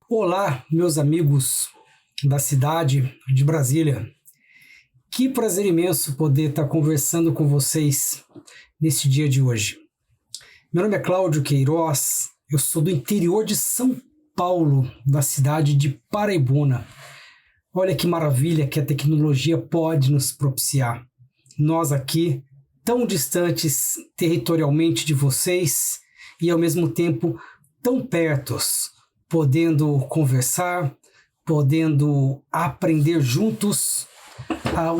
Olá, meus amigos da cidade de Brasília. Que prazer imenso poder estar conversando com vocês neste dia de hoje. Meu nome é Cláudio Queiroz, eu sou do interior de São Paulo, da cidade de Paraibuna. Olha que maravilha que a tecnologia pode nos propiciar. Nós aqui, tão distantes territorialmente de vocês e ao mesmo tempo tão pertos, podendo conversar, podendo aprender juntos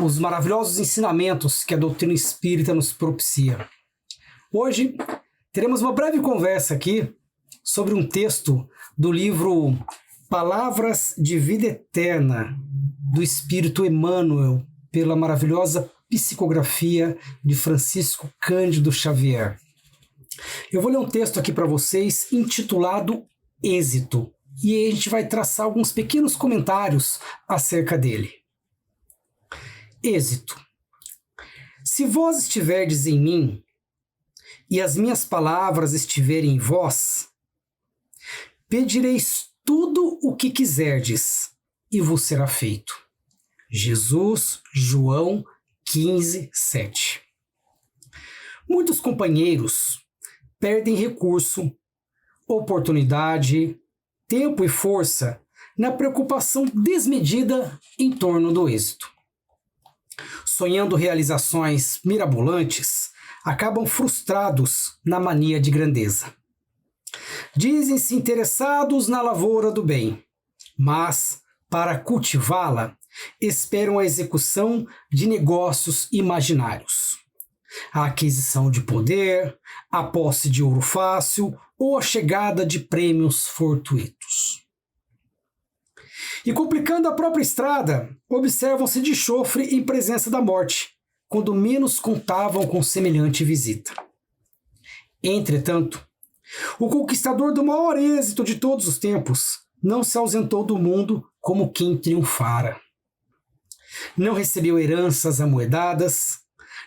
os maravilhosos ensinamentos que a doutrina espírita nos propicia. Hoje teremos uma breve conversa aqui sobre um texto do livro Palavras de Vida Eterna, do Espírito Emmanuel, pela maravilhosa psicografia de Francisco Cândido Xavier. Eu vou ler um texto aqui para vocês intitulado Êxito, e aí a gente vai traçar alguns pequenos comentários acerca dele. Êxito. Se vós estiverdes em mim, e as minhas palavras estiverem em vós, pedireis tudo o que quiserdes, e vos será feito. Jesus, João 15, 7. Muitos companheiros perdem recurso, oportunidade, tempo e força na preocupação desmedida em torno do êxito. Sonhando realizações mirabolantes, acabam frustrados na mania de grandeza. Dizem-se interessados na lavoura do bem, mas, para cultivá-la, esperam a execução de negócios imaginários. A aquisição de poder, a posse de ouro fácil ou a chegada de prêmios fortuitos. E complicando a própria estrada, observam-se de chofre em presença da morte, quando menos contavam com semelhante visita. Entretanto, o conquistador do maior êxito de todos os tempos não se ausentou do mundo como quem triunfara. Não recebeu heranças amoedadas,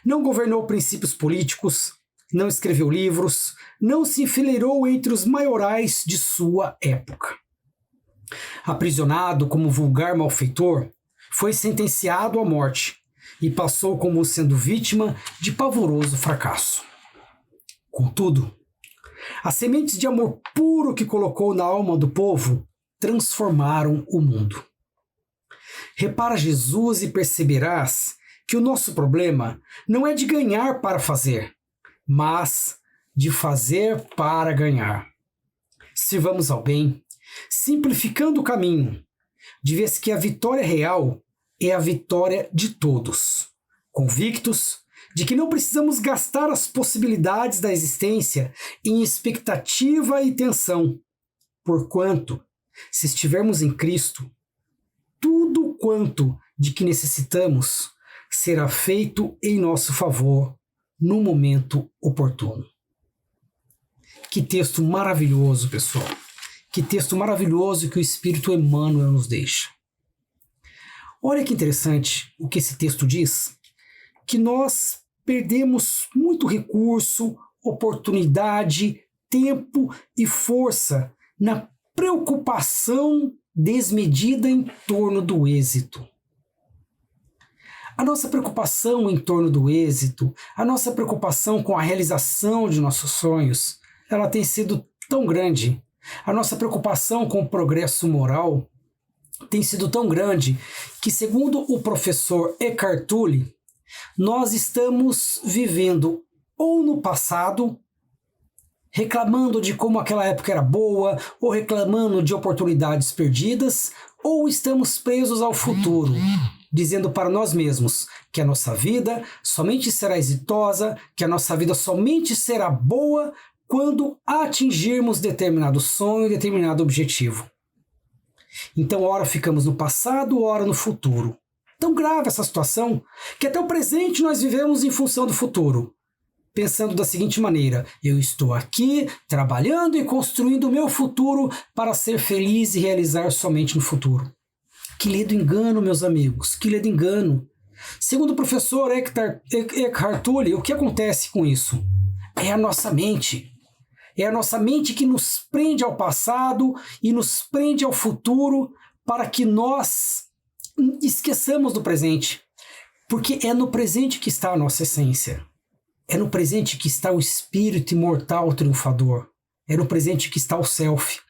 não governou princípios políticos, não escreveu livros, não se enfileirou entre os maiorais de sua época. Aprisionado como vulgar malfeitor, foi sentenciado à morte e passou como sendo vítima de pavoroso fracasso. Contudo, as sementes de amor puro que colocou na alma do povo transformaram o mundo. Repara Jesus e perceberás que o nosso problema não é de ganhar para fazer, mas de fazer para ganhar. Se vamos ao bem, simplificando o caminho, de vez que a vitória real é a vitória de todos, convictos de que não precisamos gastar as possibilidades da existência em expectativa e tensão, porquanto, se estivermos em Cristo, tudo quanto de que necessitamos será feito em nosso favor no momento oportuno. Que texto maravilhoso, pessoal. Que texto maravilhoso que o Espírito Emmanuel nos deixa. Olha que interessante o que esse texto diz, que nós perdemos muito recurso, oportunidade, tempo e força na preocupação desmedida em torno do êxito. A nossa preocupação em torno do êxito, a nossa preocupação com a realização de nossos sonhos, ela tem sido tão grande. A nossa preocupação com o progresso moral tem sido tão grande que, segundo o professor Eckhart Tolle, nós estamos vivendo ou no passado, reclamando de como aquela época era boa, ou reclamando de oportunidades perdidas, ou estamos presos ao futuro, dizendo para nós mesmos que a nossa vida somente será exitosa, que a nossa vida somente será boa quando atingirmos determinado sonho, determinado objetivo. Então, ora ficamos no passado, ora no futuro. Tão grave essa situação que até o presente nós vivemos em função do futuro. Pensando da seguinte maneira: eu estou aqui trabalhando e construindo o meu futuro para ser feliz e realizar somente no futuro. Que ledo engano, meus amigos, que ledo engano. Segundo o professor Eckhart Tolle, o que acontece com isso? É a nossa mente. É a nossa mente que nos prende ao passado e nos prende ao futuro para que nós esqueçamos do presente. Porque é no presente que está a nossa essência. É no presente que está o espírito imortal triunfador. É no presente que está o self.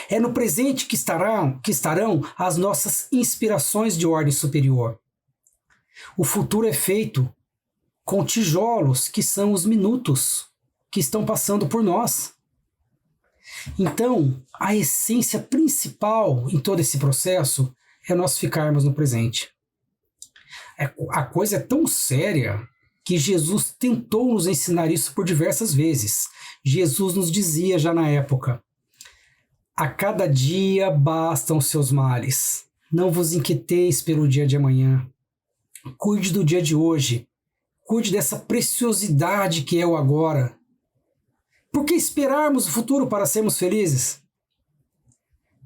É no presente que estarão as nossas inspirações de ordem superior. O futuro é feito com tijolos que são os minutos que estão passando por nós. Então, a essência principal em todo esse processo é nós ficarmos no presente. A coisa é tão séria que Jesus tentou nos ensinar isso por diversas vezes. Jesus nos dizia já na época: a cada dia bastam os seus males. Não vos inquieteis pelo dia de amanhã. Cuide do dia de hoje. Cuide dessa preciosidade que é o agora. Por que esperarmos o futuro para sermos felizes?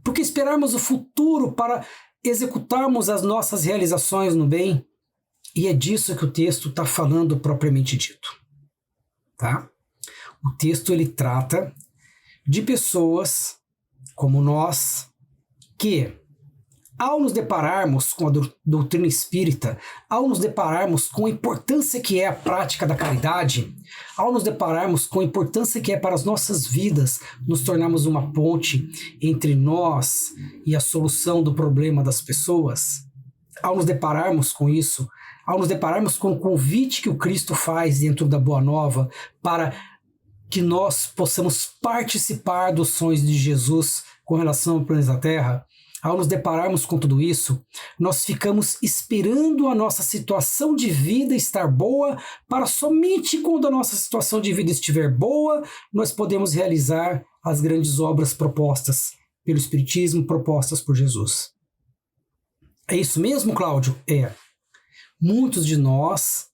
Por que esperarmos o futuro para executarmos as nossas realizações no bem? E é disso que o texto está falando propriamente dito. Tá? O texto ele trata de pessoas como nós que, ao nos depararmos com a doutrina espírita, ao nos depararmos com a importância que é a prática da caridade, ao nos depararmos com a importância que é para as nossas vidas nos tornarmos uma ponte entre nós e a solução do problema das pessoas, ao nos depararmos com isso, ao nos depararmos com o convite que o Cristo faz dentro da Boa Nova para que nós possamos participar dos sonhos de Jesus com relação ao planeta Terra, ao nos depararmos com tudo isso, nós ficamos esperando a nossa situação de vida estar boa para somente quando a nossa situação de vida estiver boa, nós podemos realizar as grandes obras propostas pelo Espiritismo, propostas por Jesus. É isso mesmo, Cláudio? É. Muitos de nós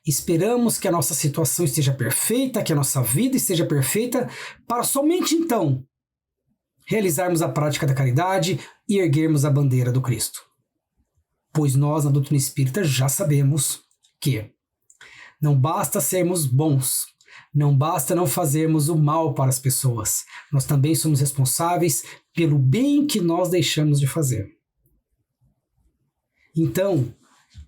esperamos que a nossa situação esteja perfeita, que a nossa vida esteja perfeita, para somente então realizarmos a prática da caridade e erguermos a bandeira do Cristo. Pois nós, na doutrina espírita, já sabemos que não basta sermos bons, não basta não fazermos o mal para as pessoas, nós também somos responsáveis pelo bem que nós deixamos de fazer. Então,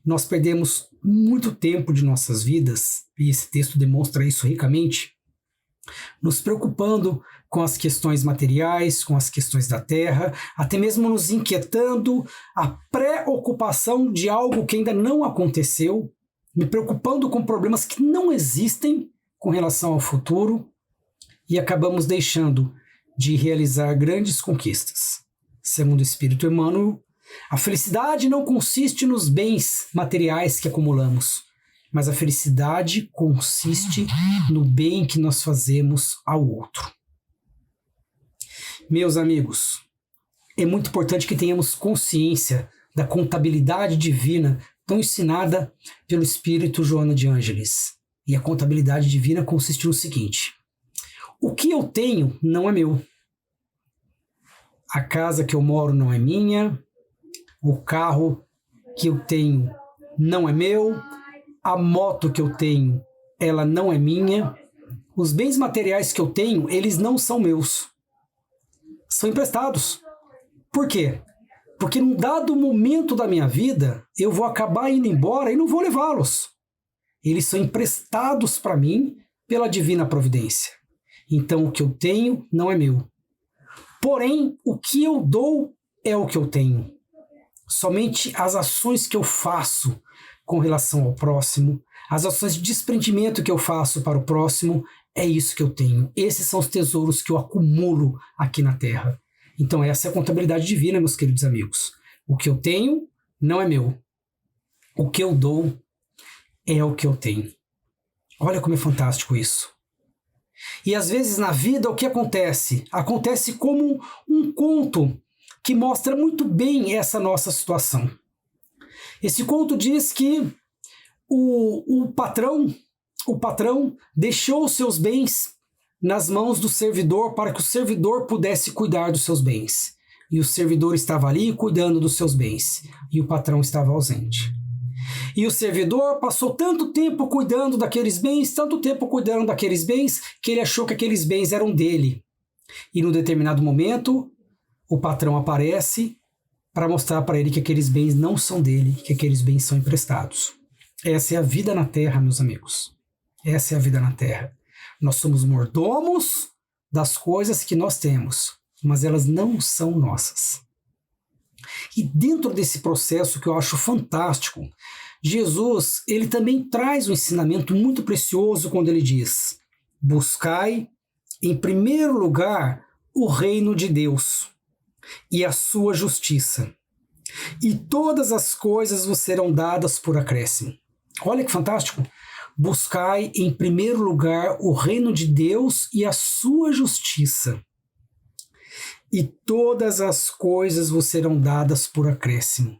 nós perdemos muito tempo de nossas vidas, e esse texto demonstra isso ricamente, nos preocupando com as questões materiais, com as questões da terra, até mesmo nos inquietando, a preocupação de algo que ainda não aconteceu, me preocupando com problemas que não existem com relação ao futuro, e acabamos deixando de realizar grandes conquistas. Segundo o Espírito Emmanuel, a felicidade não consiste nos bens materiais que acumulamos, mas a felicidade consiste no bem que nós fazemos ao outro. Meus amigos, é muito importante que tenhamos consciência da contabilidade divina tão ensinada pelo Espírito Joana de Ângeles. E a contabilidade divina consiste no seguinte: o que eu tenho não é meu. A casa que eu moro não é minha. O carro que eu tenho não é meu. A moto que eu tenho, ela não é minha. Os bens materiais que eu tenho, eles não são meus. São emprestados. Por quê? Porque num dado momento da minha vida, eu vou acabar indo embora e não vou levá-los. Eles são emprestados para mim pela divina providência. Então, o que eu tenho não é meu. Porém, o que eu dou é o que eu tenho. Somente as ações que eu faço com relação ao próximo, as ações de desprendimento que eu faço para o próximo, é isso que eu tenho. Esses são os tesouros que eu acumulo aqui na Terra. Então essa é a contabilidade divina, meus queridos amigos. O que eu tenho não é meu. O que eu dou é o que eu tenho. Olha como é fantástico isso. E às vezes na vida o que acontece? Acontece como um conto que mostra muito bem essa nossa situação. Esse conto diz que o patrão deixou os seus bens nas mãos do servidor para que o servidor pudesse cuidar dos seus bens. E o servidor estava ali cuidando dos seus bens. E o patrão estava ausente. E o servidor passou tanto tempo cuidando daqueles bens, que ele achou que aqueles bens eram dele. E num determinado momento, o patrão aparece para mostrar para ele que aqueles bens não são dele, que aqueles bens são emprestados. Essa é a vida na Terra, meus amigos. Essa é a vida na Terra. Nós somos mordomos das coisas que nós temos, mas elas não são nossas. E dentro desse processo que eu acho fantástico, Jesus, ele também traz um ensinamento muito precioso quando ele diz: buscai em primeiro lugar o reino de Deus e a sua justiça, e todas as coisas vos serão dadas por acréscimo. Olha que fantástico! Buscai em primeiro lugar o reino de Deus e a sua justiça, e todas as coisas vos serão dadas por acréscimo.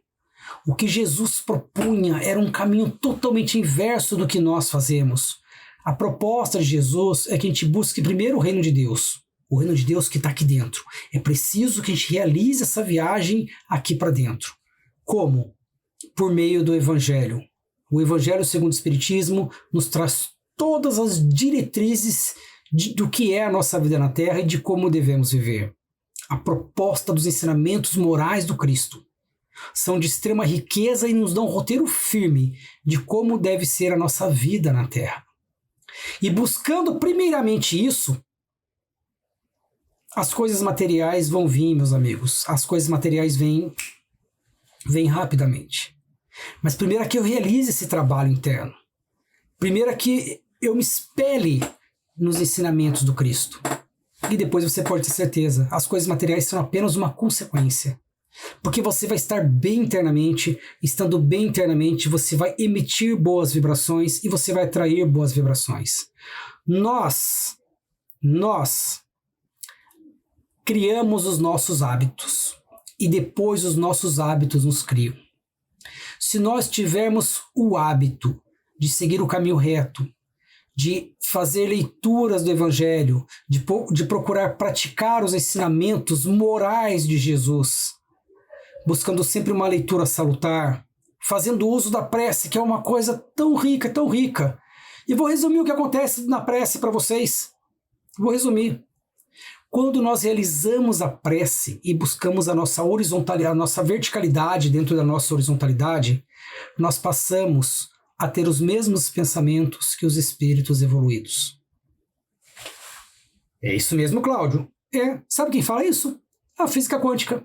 O que Jesus propunha era um caminho totalmente inverso do que nós fazemos. A proposta de Jesus é que a gente busque primeiro o reino de Deus. O reino de Deus que está aqui dentro. É preciso que a gente realize essa viagem aqui para dentro. Como? Por meio do Evangelho. O Evangelho segundo o Espiritismo nos traz todas as diretrizes do que é a nossa vida na Terra e de como devemos viver. A proposta dos ensinamentos morais do Cristo são de extrema riqueza e nos dão um roteiro firme de como deve ser a nossa vida na Terra. E buscando primeiramente isso, as coisas materiais vão vir, meus amigos. As coisas materiais vêm rapidamente. Mas primeiro é que eu realize esse trabalho interno. Primeiro é que eu me espelhe nos ensinamentos do Cristo. E depois você pode ter certeza, as coisas materiais são apenas uma consequência. Porque você vai estar bem internamente, estando bem internamente, você vai emitir boas vibrações e você vai atrair boas vibrações. Nós criamos os nossos hábitos e depois os nossos hábitos nos criam. Se nós tivermos o hábito de seguir o caminho reto, de fazer leituras do Evangelho, de procurar praticar os ensinamentos morais de Jesus, buscando sempre uma leitura salutar, fazendo uso da prece, que é uma coisa tão rica, tão rica. E vou resumir o que acontece na prece para vocês. Vou resumir. Quando nós realizamos a prece e buscamos a nossa horizontalidade, a nossa verticalidade dentro da nossa horizontalidade, nós passamos a ter os mesmos pensamentos que os espíritos evoluídos. É isso mesmo, Cláudio. Sabe quem fala isso? A física quântica.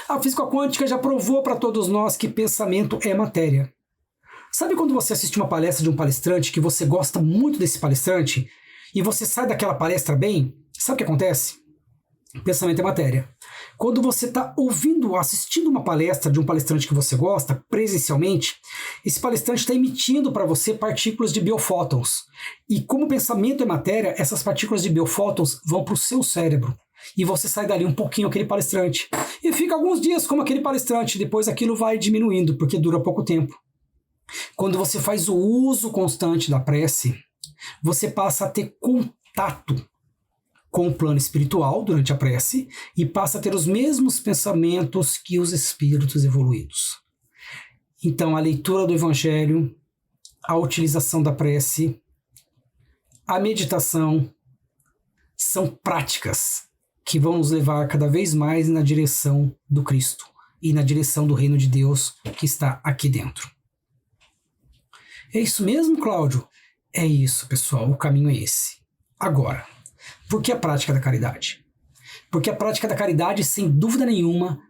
A física quântica já provou para todos nós que pensamento é matéria. Sabe quando você assiste uma palestra de um palestrante que você gosta muito desse palestrante e você sai daquela palestra bem? Sabe o que acontece? Pensamento é matéria. Quando você está assistindo uma palestra de um palestrante que você gosta, presencialmente, esse palestrante está emitindo para você partículas de biofótons. E como o pensamento é matéria, essas partículas de biofótons vão para o seu cérebro. E você sai dali um pouquinho aquele palestrante. E fica alguns dias como aquele palestrante, depois aquilo vai diminuindo, porque dura pouco tempo. Quando você faz o uso constante da prece, você passa a ter contato com o plano espiritual durante a prece e passa a ter os mesmos pensamentos que os espíritos evoluídos. Então, a leitura do Evangelho, a utilização da prece, a meditação são práticas que vão nos levar cada vez mais na direção do Cristo e na direção do reino de Deus que está aqui dentro. É isso mesmo, Cláudio? É isso, pessoal, o caminho é esse. Agora, por que a prática da caridade? Porque a prática da caridade, sem dúvida nenhuma,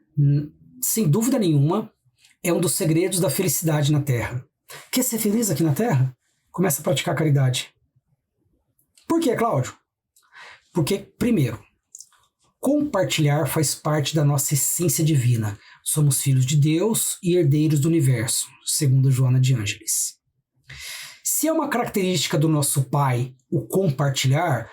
é um dos segredos da felicidade na Terra. Quer ser feliz aqui na Terra? Começa a praticar a caridade. Por quê, Cláudio? Porque, primeiro, compartilhar faz parte da nossa essência divina. Somos filhos de Deus e herdeiros do universo, segundo Joana de Ângeles. Se é uma característica do nosso Pai o compartilhar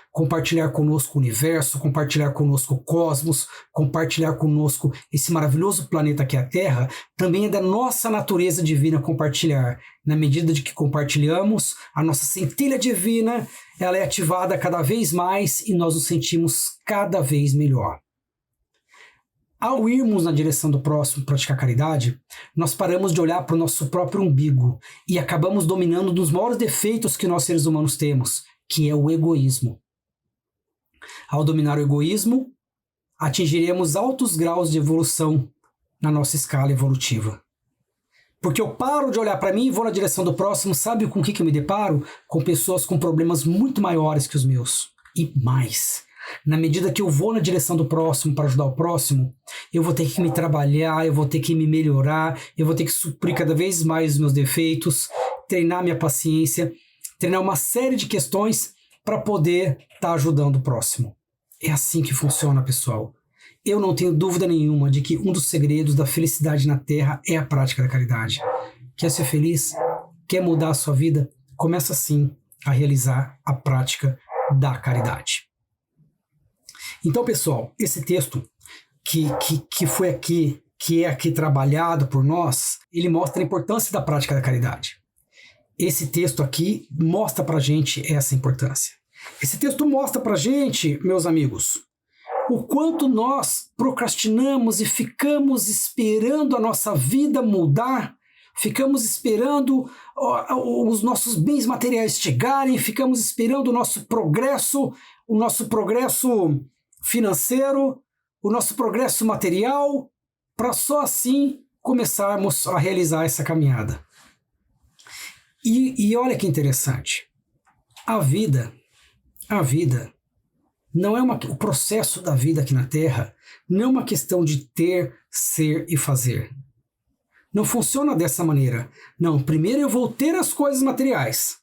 conosco o universo, compartilhar conosco o cosmos, compartilhar conosco esse maravilhoso planeta que é a Terra, também é da nossa natureza divina compartilhar. Na medida de que compartilhamos, a nossa centelha divina ela é ativada cada vez mais e nós nos sentimos cada vez melhor. Ao irmos na direção do próximo praticar caridade, nós paramos de olhar para o nosso próprio umbigo e acabamos dominando um dos maiores defeitos que nós seres humanos temos, que é o egoísmo. Ao dominar o egoísmo, atingiremos altos graus de evolução na nossa escala evolutiva. Porque eu paro de olhar para mim e vou na direção do próximo, sabe com o que eu me deparo? Com pessoas com problemas muito maiores que os meus. E mais, na medida que eu vou na direção do próximo para ajudar o próximo, eu vou ter que me trabalhar, eu vou ter que me melhorar, eu vou ter que suprir cada vez mais os meus defeitos, treinar minha paciência, treinar uma série de questões para poder estar ajudando o próximo. É assim que funciona, pessoal. Eu não tenho dúvida nenhuma de que um dos segredos da felicidade na Terra é a prática da caridade. Quer ser feliz? Quer mudar a sua vida? Começa sim a realizar a prática da caridade. Então, pessoal, esse texto que é aqui trabalhado por nós, ele mostra a importância da prática da caridade. Esse texto aqui mostra pra gente essa importância. Esse texto mostra pra gente, meus amigos, o quanto nós procrastinamos e ficamos esperando a nossa vida mudar, ficamos esperando os nossos bens materiais chegarem, ficamos esperando o nosso progresso financeiro, o nosso progresso material, para só assim começarmos a realizar essa caminhada. E olha que interessante, a vida não é o processo da vida aqui na Terra não é uma questão de ter, ser e fazer. Não funciona dessa maneira. Não, primeiro eu vou ter as coisas materiais.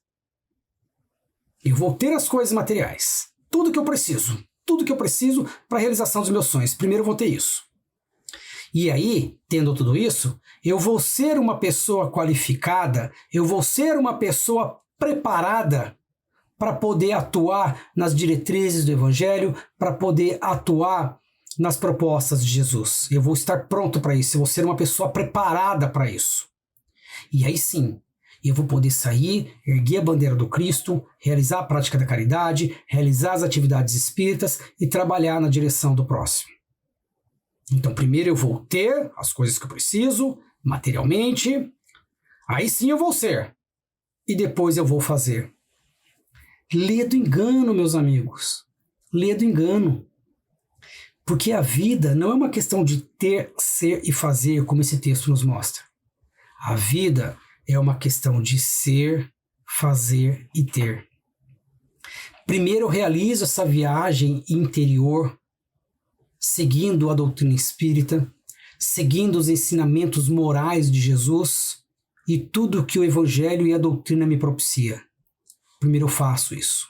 Eu vou ter as coisas materiais. Tudo que eu preciso para a realização dos meus sonhos. Primeiro eu vou ter isso. E aí, tendo tudo isso, eu vou ser uma pessoa qualificada, eu vou ser uma pessoa preparada para poder atuar nas diretrizes do Evangelho, para poder atuar nas propostas de Jesus. Eu vou estar pronto para isso, eu vou ser uma pessoa preparada para isso. E aí sim, eu vou poder sair, erguer a bandeira do Cristo, realizar a prática da caridade, realizar as atividades espíritas e trabalhar na direção do próximo. Então, primeiro eu vou ter as coisas que eu preciso, materialmente, aí sim eu vou ser, e depois eu vou fazer. Lê do engano, meus amigos. Lê do engano. Porque a vida não é uma questão de ter, ser e fazer, como esse texto nos mostra. A vida é uma questão de ser, fazer e ter. Primeiro eu realizo essa viagem interior, seguindo a doutrina espírita, seguindo os ensinamentos morais de Jesus e tudo que o Evangelho e a doutrina me propicia. Primeiro eu faço isso.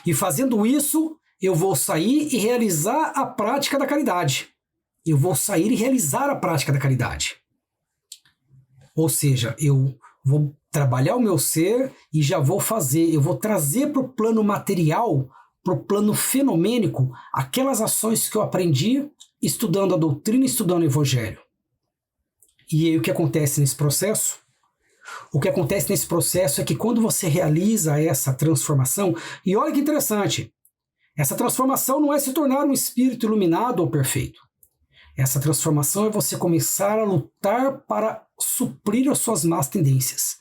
E fazendo isso, eu vou sair e realizar a prática da caridade. Eu vou sair e realizar a prática da caridade. Ou seja, eu vou trabalhar o meu ser e já vou fazer, eu vou trazer para o plano material, para o plano fenomênico, aquelas ações que eu aprendi estudando a doutrina, estudando o Evangelho. E aí o que acontece nesse processo? O que acontece nesse processo é que quando você realiza essa transformação, e olha que interessante, essa transformação não é se tornar um espírito iluminado ou perfeito. Essa transformação é você começar a lutar para suprir as suas más tendências.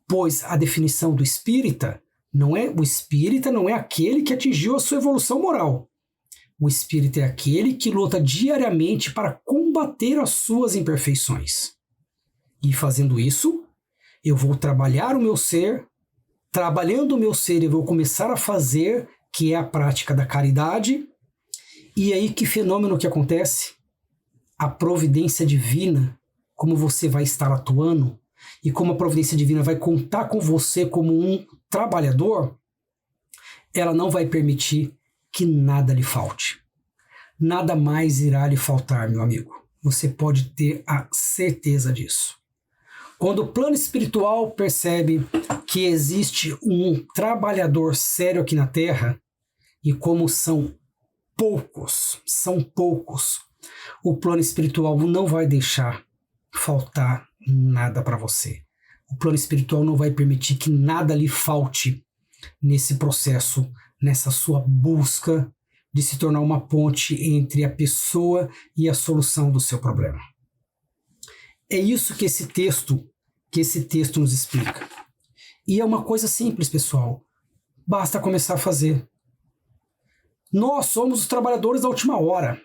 Pois a definição do espírita não é aquele que atingiu a sua evolução moral. O espírita é aquele que luta diariamente para combater as suas imperfeições. E fazendo isso, eu vou trabalhar o meu ser, trabalhando o meu ser eu vou começar a fazer, que é a prática da caridade. E aí que fenômeno que acontece? A providência divina, como você vai estar atuando, e como a providência divina vai contar com você como um trabalhador, ela não vai permitir que nada lhe falte. Nada mais irá lhe faltar, meu amigo. Você pode ter a certeza disso. Quando o plano espiritual percebe que existe um trabalhador sério aqui na Terra, e como são poucos, o plano espiritual não vai deixar faltar nada para você. O plano espiritual não vai permitir que nada lhe falte nesse processo, nessa sua busca de se tornar uma ponte entre a pessoa e a solução do seu problema. É isso que esse texto nos explica. E é uma coisa simples, pessoal. Basta começar a fazer. Nós somos os trabalhadores da última hora.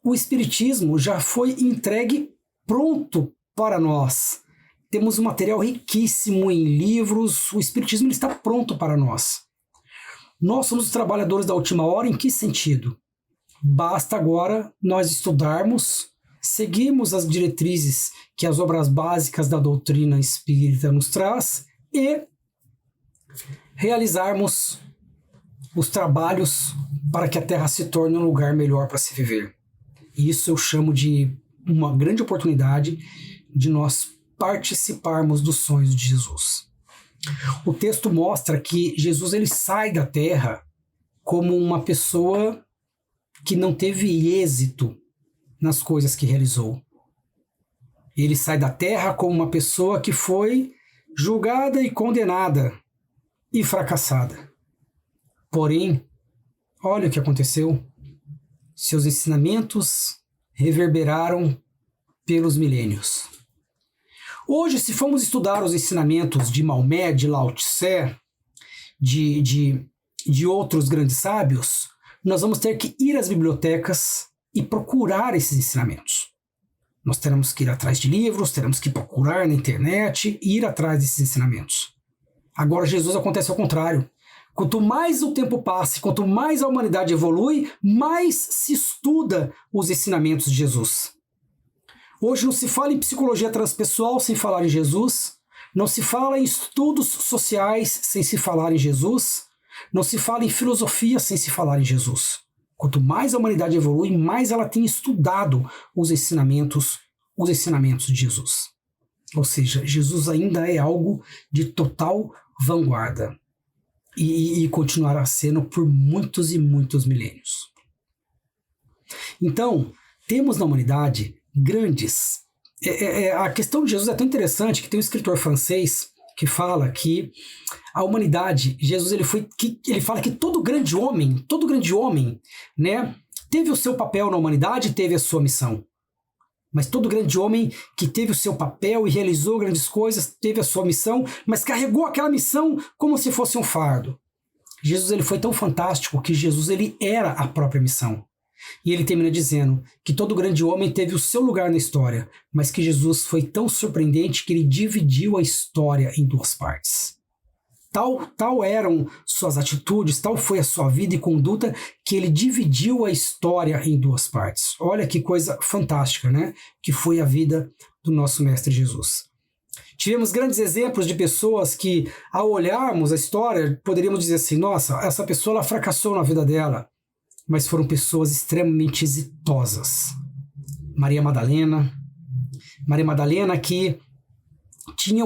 O Espiritismo já foi entregue pronto para nós. Temos um material riquíssimo em livros. O Espiritismo está pronto para nós. Nós somos os trabalhadores da última hora em que sentido? Basta agora nós estudarmos, seguirmos as diretrizes que as obras básicas da doutrina espírita nos traz e realizarmos os trabalhos para que a Terra se torne um lugar melhor para se viver. Isso eu chamo de uma grande oportunidade de nós participarmos dos sonhos de Jesus. O texto mostra que Jesus ele sai da Terra como uma pessoa que não teve êxito nas coisas que realizou. Ele sai da Terra como uma pessoa que foi julgada e condenada e fracassada. Porém, olha o que aconteceu. Seus ensinamentos reverberaram pelos milênios. Hoje, se formos estudar os ensinamentos de Maomé, de Lao Tse, de outros grandes sábios, nós vamos ter que ir às bibliotecas e procurar esses ensinamentos. Nós teremos que ir atrás de livros, teremos que procurar na internet e ir atrás desses ensinamentos. Agora, Jesus acontece ao contrário. Quanto mais o tempo passa, quanto mais a humanidade evolui, mais se estuda os ensinamentos de Jesus. Hoje não se fala em psicologia transpessoal sem falar em Jesus, não se fala em estudos sociais sem se falar em Jesus, não se fala em filosofia sem se falar em Jesus. Quanto mais a humanidade evolui, mais ela tem estudado os ensinamentos de Jesus. Ou seja, Jesus ainda é algo de total vanguarda e continuará sendo por muitos e muitos milênios. Então, temos na humanidade grandes... a questão de Jesus é tão interessante que tem um escritor francês que fala que a humanidade, Jesus ele fala que todo grande homem, né, teve o seu papel na humanidade, teve a sua missão. Mas todo grande homem que teve o seu papel e realizou grandes coisas, teve a sua missão, mas carregou aquela missão como se fosse um fardo. Jesus ele foi tão fantástico que Jesus ele era a própria missão. E ele termina dizendo que todo grande homem teve o seu lugar na história, mas que Jesus foi tão surpreendente que ele dividiu a história em duas partes. Tal eram suas atitudes, tal foi a sua vida e conduta, que ele dividiu a história em duas partes. Olha que coisa fantástica, né? Que foi a vida do nosso Mestre Jesus. Tivemos grandes exemplos de pessoas que, ao olharmos a história, poderíamos dizer assim, nossa, essa pessoa ela fracassou na vida dela. Mas foram pessoas extremamente exitosas. Maria Madalena que tinha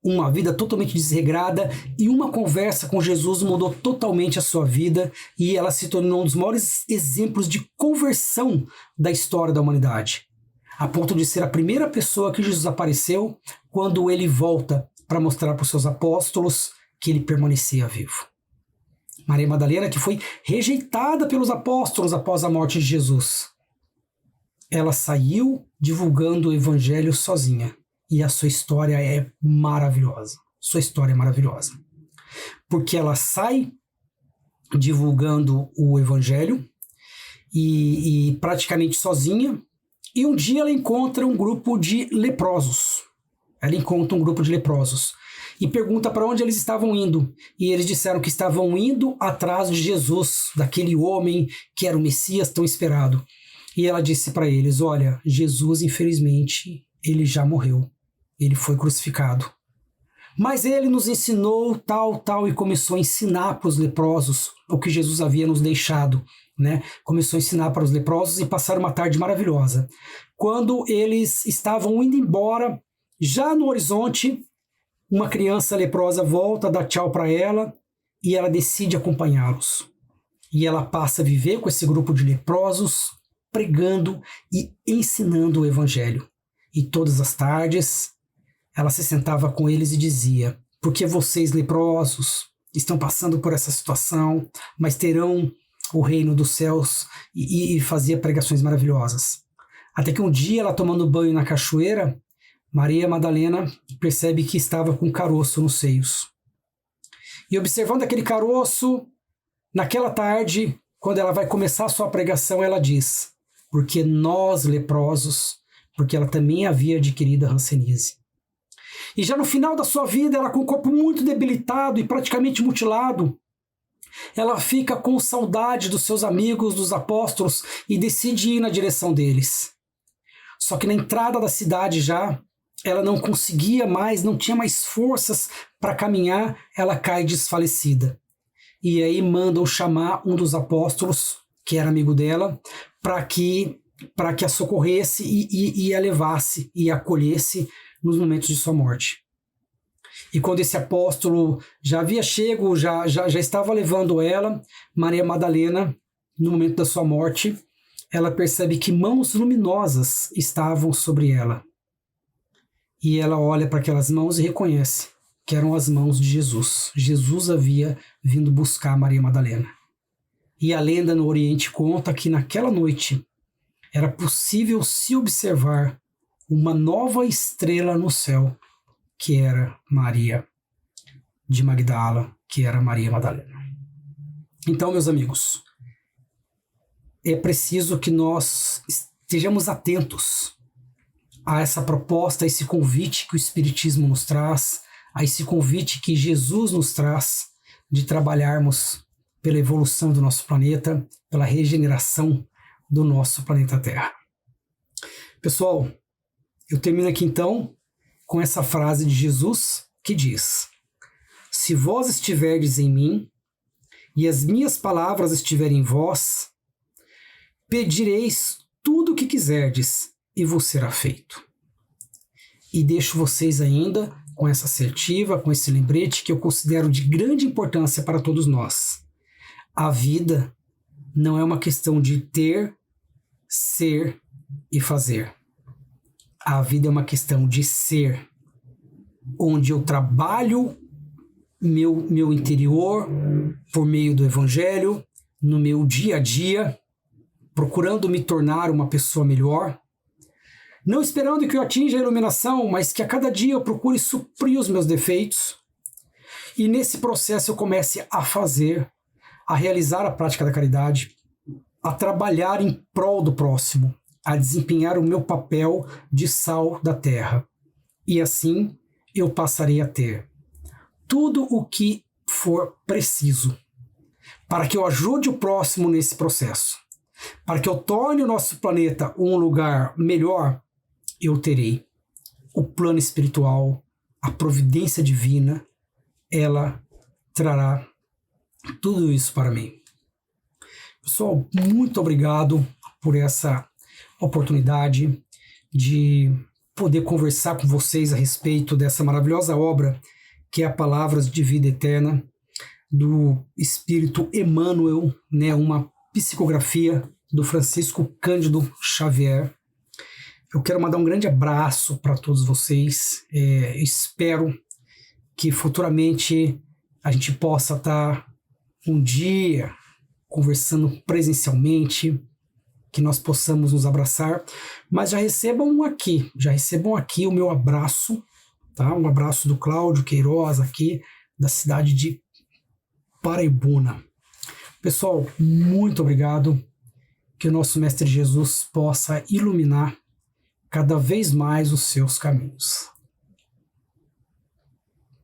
uma vida totalmente desregrada e uma conversa com Jesus mudou totalmente a sua vida e ela se tornou um dos maiores exemplos de conversão da história da humanidade, a ponto de ser a primeira pessoa que Jesus apareceu quando ele volta para mostrar para os seus apóstolos que ele permanecia vivo. Maria Madalena, que foi rejeitada pelos apóstolos após a morte de Jesus. Ela saiu divulgando o evangelho sozinha. E a sua história é maravilhosa. Sua história é maravilhosa. Porque ela sai divulgando o evangelho e praticamente sozinha. E um dia ela encontra um grupo de leprosos. E pergunta para onde eles estavam indo. E eles disseram que estavam indo atrás de Jesus, daquele homem que era o Messias tão esperado. E ela disse para eles, olha, Jesus, infelizmente, ele já morreu. Ele foi crucificado. Mas ele nos ensinou tal, e começou a ensinar para os leprosos o que Jesus havia nos deixado, né? Começou a ensinar para os leprosos e passaram uma tarde maravilhosa. Quando eles estavam indo embora, já no horizonte, uma criança leprosa volta, dá tchau para ela e ela decide acompanhá-los. E ela passa a viver com esse grupo de leprosos, pregando e ensinando o evangelho. E todas as tardes, ela se sentava com eles e dizia, por que vocês leprosos, estão passando por essa situação, mas terão o reino dos céus, e fazia pregações maravilhosas. Até que um dia, ela tomando banho na cachoeira, Maria Madalena percebe que estava com um caroço nos seios. E observando aquele caroço, naquela tarde, quando ela vai começar a sua pregação, ela diz: porque nós leprosos, porque ela também havia adquirido a hanseníase. E já no final da sua vida, ela com o corpo muito debilitado e praticamente mutilado, ela fica com saudade dos seus amigos, dos apóstolos, e decide ir na direção deles. Só que na entrada da cidade já, ela não conseguia mais, não tinha mais forças para caminhar, ela cai desfalecida. E aí mandam chamar um dos apóstolos, que era amigo dela, para que a socorresse e a levasse e a acolhesse nos momentos de sua morte. E quando esse apóstolo já havia chego, já estava levando ela, Maria Madalena, no momento da sua morte, ela percebe que mãos luminosas estavam sobre ela. E ela olha para aquelas mãos e reconhece que eram as mãos de Jesus. Jesus havia vindo buscar Maria Madalena. E a lenda no Oriente conta que naquela noite era possível se observar uma nova estrela no céu, que era Maria de Magdala, que era Maria Madalena. Então, meus amigos, é preciso que nós estejamos atentos a essa proposta, a esse convite que o Espiritismo nos traz, a esse convite que Jesus nos traz de trabalharmos pela evolução do nosso planeta, pela regeneração do nosso planeta Terra. Pessoal, eu termino aqui então com essa frase de Jesus que diz: se vós estiverdes em mim e as minhas palavras estiverem em vós, pedireis tudo o que quiserdes e vos será feito. E deixo vocês ainda com essa assertiva, com esse lembrete que eu considero de grande importância para todos nós. A vida não é uma questão de ter, ser e fazer. A vida é uma questão de ser, onde eu trabalho meu interior por meio do Evangelho, no meu dia a dia, procurando me tornar uma pessoa melhor, não esperando que eu atinja a iluminação, mas que a cada dia eu procure suprir os meus defeitos, e nesse processo eu comece a fazer, a realizar a prática da caridade, a trabalhar em prol do próximo, a desempenhar o meu papel de sal da terra. E assim eu passarei a ter tudo o que for preciso para que eu ajude o próximo nesse processo. Para que eu torne o nosso planeta um lugar melhor, eu terei o plano espiritual, a providência divina, ela trará tudo isso para mim. Pessoal, muito obrigado por essa oportunidade de poder conversar com vocês a respeito dessa maravilhosa obra que é a Palavras de Vida Eterna, do Espírito Emmanuel, né, uma psicografia do Francisco Cândido Xavier. Eu quero mandar um grande abraço para todos vocês. Espero que futuramente a gente possa estar um dia conversando presencialmente, que nós possamos nos abraçar, mas já recebam aqui o meu abraço, tá? Um abraço do Cláudio Queiroz aqui, da cidade de Paraibuna. Pessoal, muito obrigado, que o nosso Mestre Jesus possa iluminar cada vez mais os seus caminhos.